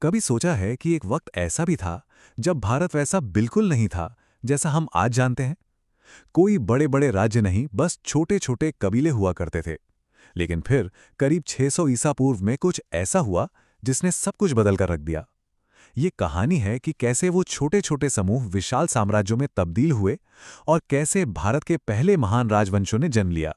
कभी सोचा है कि एक वक्त ऐसा भी था जब भारत वैसा बिल्कुल नहीं था जैसा हम आज जानते हैं। कोई बड़े बड़े राज्य नहीं, बस छोटे छोटे कबीले हुआ करते थे। लेकिन फिर करीब 600 ईसा पूर्व में कुछ ऐसा हुआ जिसने सब कुछ बदल कर रख दिया। ये कहानी है कि कैसे वो छोटे छोटे समूह विशाल साम्राज्यों में तब्दील हुए और कैसे भारत के पहले महान राजवंशों ने जन्म लिया।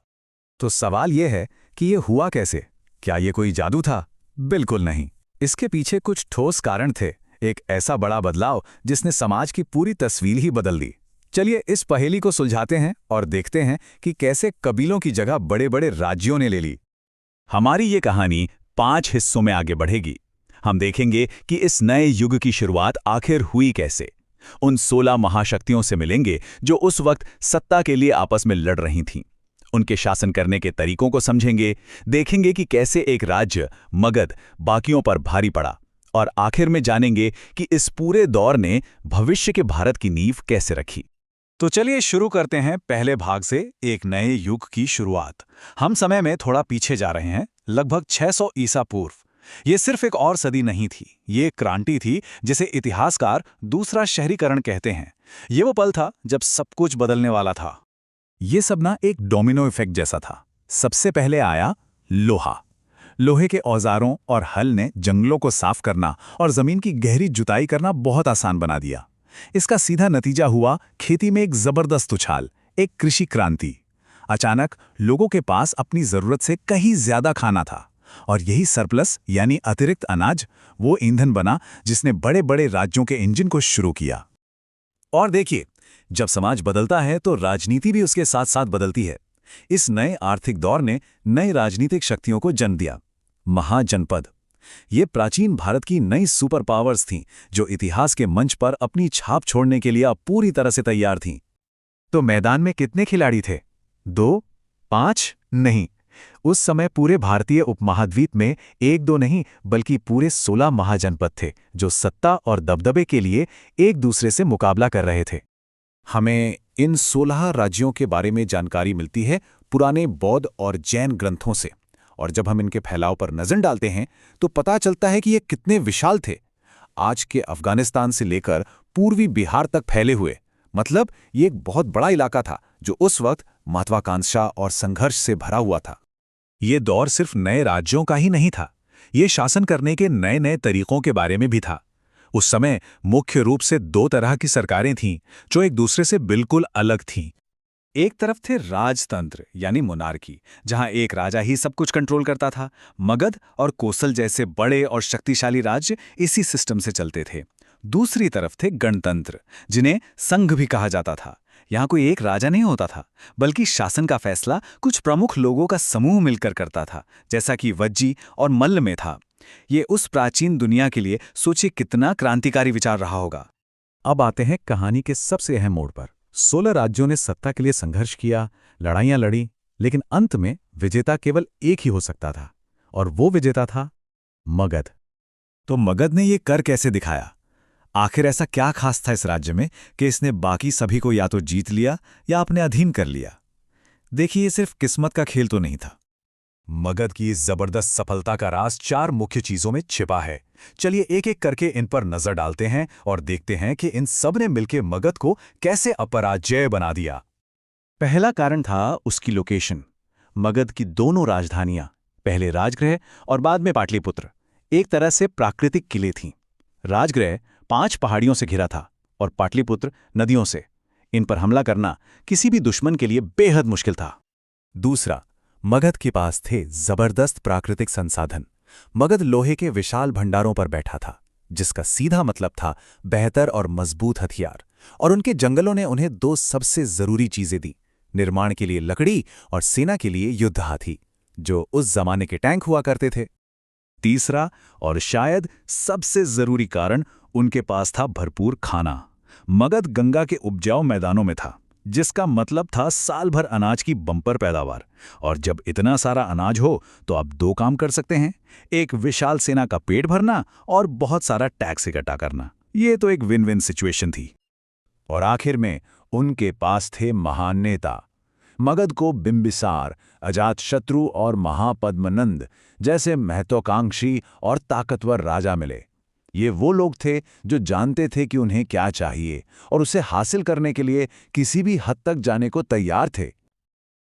तो सवाल ये है कि ये हुआ कैसे? क्या ये कोई जादू था? बिल्कुल नहीं। इसके पीछे कुछ ठोस कारण थे। एक ऐसा बड़ा बदलाव जिसने समाज की पूरी तस्वीर ही बदल दी। चलिए इस पहेली को सुलझाते हैं और देखते हैं कि कैसे कबीलों की जगह बड़े बड़े राज्यों ने ले ली। हमारी ये कहानी 5 हिस्सों में आगे बढ़ेगी। हम देखेंगे कि इस नए युग की शुरुआत आखिर हुई कैसे। उन 16 महाशक्तियों से मिलेंगे जो उस वक्त सत्ता के लिए आपस में लड़ रही थीं। उनके शासन करने के तरीकों को समझेंगे, देखेंगे कि कैसे एक राज्य मगध बाकियों पर भारी पड़ा, और आखिर में जानेंगे कि इस पूरे दौर ने भविष्य के भारत की नींव कैसे रखी। तो चलिए शुरू करते हैं पहले भाग से, एक नए युग की शुरुआत। हम समय में थोड़ा पीछे जा रहे हैं, लगभग 600 ईसा पूर्व। ये सिर्फ एक और सदी नहीं थी, ये एक क्रांति थी जिसे इतिहासकार दूसरा शहरीकरण कहते हैं। ये वो पल था जब सब कुछ बदलने वाला था। ये सब ना एक डोमिनो इफेक्ट जैसा था। सबसे पहले आया लोहा। लोहे के औजारों और हल ने जंगलों को साफ करना और जमीन की गहरी जुताई करना बहुत आसान बना दिया। इसका सीधा नतीजा हुआ खेती में एक जबरदस्त उछाल, एक कृषि क्रांति। अचानक लोगों के पास अपनी जरूरत से कहीं ज्यादा खाना था, और यही सरप्लस यानी अतिरिक्त अनाज वो ईंधन बना जिसने बड़े बड़े राज्यों के इंजन को शुरू किया। और देखिए, जब समाज बदलता है तो राजनीति भी उसके साथ साथ बदलती है। इस नए आर्थिक दौर ने नई राजनीतिक शक्तियों को जन्म दिया। महाजनपद, ये प्राचीन भारत की नई सुपर पावर्स थीं जो इतिहास के मंच पर अपनी छाप छोड़ने के लिए अब पूरी तरह से तैयार थीं। तो मैदान में कितने खिलाड़ी थे? 2, 5? नहीं। उस समय पूरे भारतीय उपमहाद्वीप में एक दो नहीं बल्कि पूरे 16 महाजनपद थे जो सत्ता और दबदबे के लिए एक दूसरे से मुकाबला कर रहे थे। हमें इन 16 राज्यों के बारे में जानकारी मिलती है पुराने बौद्ध और जैन ग्रंथों से, और जब हम इनके फैलाव पर नजर डालते हैं तो पता चलता है कि ये कितने विशाल थे। आज के अफगानिस्तान से लेकर पूर्वी बिहार तक फैले हुए, मतलब ये एक बहुत बड़ा इलाका था जो उस वक्त महत्वाकांक्षा और संघर्ष से भरा हुआ था। ये दौर सिर्फ नए राज्यों का ही नहीं था, ये शासन करने के नए नए तरीकों के बारे में भी था। उस समय मुख्य रूप से 2 तरह की सरकारें थीं जो एक दूसरे से बिल्कुल अलग थीं। एक तरफ थे राजतंत्र यानी मोनार्की, जहां एक राजा ही सब कुछ कंट्रोल करता था। मगध और कोसल जैसे बड़े और शक्तिशाली राज्य इसी सिस्टम से चलते थे। दूसरी तरफ थे गणतंत्र, जिन्हें संघ भी कहा जाता था। यहाँ कोई एक राजा नहीं होता था, बल्कि शासन का फैसला कुछ प्रमुख लोगों का समूह मिलकर करता था, जैसा कि वज्जी और मल्ल में था। ये उस प्राचीन दुनिया के लिए सोचिए कितना क्रांतिकारी विचार रहा होगा। अब आते हैं कहानी के सबसे अहम मोड़ पर। 16 राज्यों ने सत्ता के लिए संघर्ष किया, लड़ाइयां लड़ी, लेकिन अंत में विजेता केवल एक ही हो सकता था, और वो विजेता था मगध। तो मगध ने ये कर कैसे दिखाया? आखिर ऐसा क्या खास था इस राज्य में कि इसने बाकी सभी को या तो जीत लिया या अपने अधीन कर लिया? देखिए, ये सिर्फ किस्मत का खेल तो नहीं था। मगध की इस जबरदस्त सफलता का राज 4 मुख्य चीजों में छिपा है। चलिए एक एक करके इन पर नजर डालते हैं और देखते हैं कि इन सब ने मिलकर मगध को कैसे अपराजय बना दिया। पहला कारण था उसकी लोकेशन। मगध की दोनों राजधानियां, पहले राजगृह और बाद में पाटलिपुत्र, एक तरह से प्राकृतिक किले थीं। राजगृह 5 पहाड़ियों से घिरा था और पाटलिपुत्र नदियों से। इन पर हमला करना किसी भी दुश्मन के लिए बेहद मुश्किल था। दूसरा, मगध के पास थे जबरदस्त प्राकृतिक संसाधन। मगध लोहे के विशाल भंडारों पर बैठा था, जिसका सीधा मतलब था बेहतर और मजबूत हथियार, और उनके जंगलों ने उन्हें 2 सबसे जरूरी चीजें दी: निर्माण के लिए लकड़ी और सेना के लिए युद्ध हाथी, जो उस जमाने के टैंक हुआ करते थे। तीसरा और शायद सबसे जरूरी कारण, उनके पास था भरपूर खाना। मगध गंगा के उपजाऊ मैदानों में था, जिसका मतलब था साल भर अनाज की बम्पर पैदावार। और जब इतना सारा अनाज हो तो आप 2 काम कर सकते हैं, एक विशाल सेना का पेट भरना और बहुत सारा टैक्स इकट्ठा करना। ये तो एक विन विन सिचुएशन थी। और आखिर में उनके पास थे महान नेता। मगध को बिंबिसार, अजातशत्रु और महापद्मनंद जैसे महत्वाकांक्षी और ताकतवर राजा मिले। ये वो लोग थे जो जानते थे कि उन्हें क्या चाहिए और उसे हासिल करने के लिए किसी भी हद तक जाने को तैयार थे।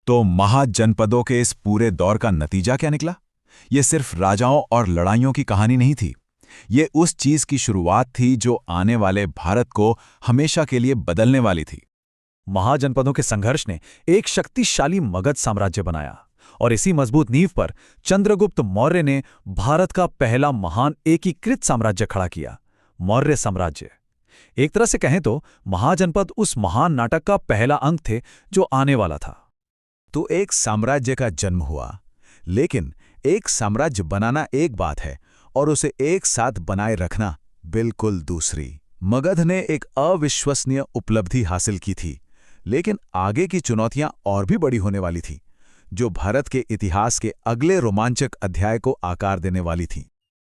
तो महाजनपदों के इस पूरे दौर का नतीजा क्या निकला? ये सिर्फ राजाओं और लड़ाइयों की कहानी नहीं थी। ये उस चीज की शुरुआत थी जो आने वाले भारत को हमेशा के लिए बदलने वाली थी। महाजनपदों के संघर्ष ने एक शक्तिशाली मगध साम्राज्य बनाया और इसी मजबूत नींव पर चंद्रगुप्त मौर्य ने भारत का पहला महान एकीकृत साम्राज्य खड़ा किया, मौर्य साम्राज्य। एक तरह से कहें तो महाजनपद उस महान नाटक का पहला अंक थे जो आने वाला था। तो एक साम्राज्य का जन्म हुआ, लेकिन एक साम्राज्य बनाना एक बात है और उसे एक साथ बनाए रखना बिल्कुल दूसरी। मगध ने एक अविश्वसनीय उपलब्धि हासिल की थी, लेकिन आगे की चुनौतियां और भी बड़ी होने वाली थी, जो भारत के इतिहास के अगले रोमांचक अध्याय को आकार देने वाली थीं।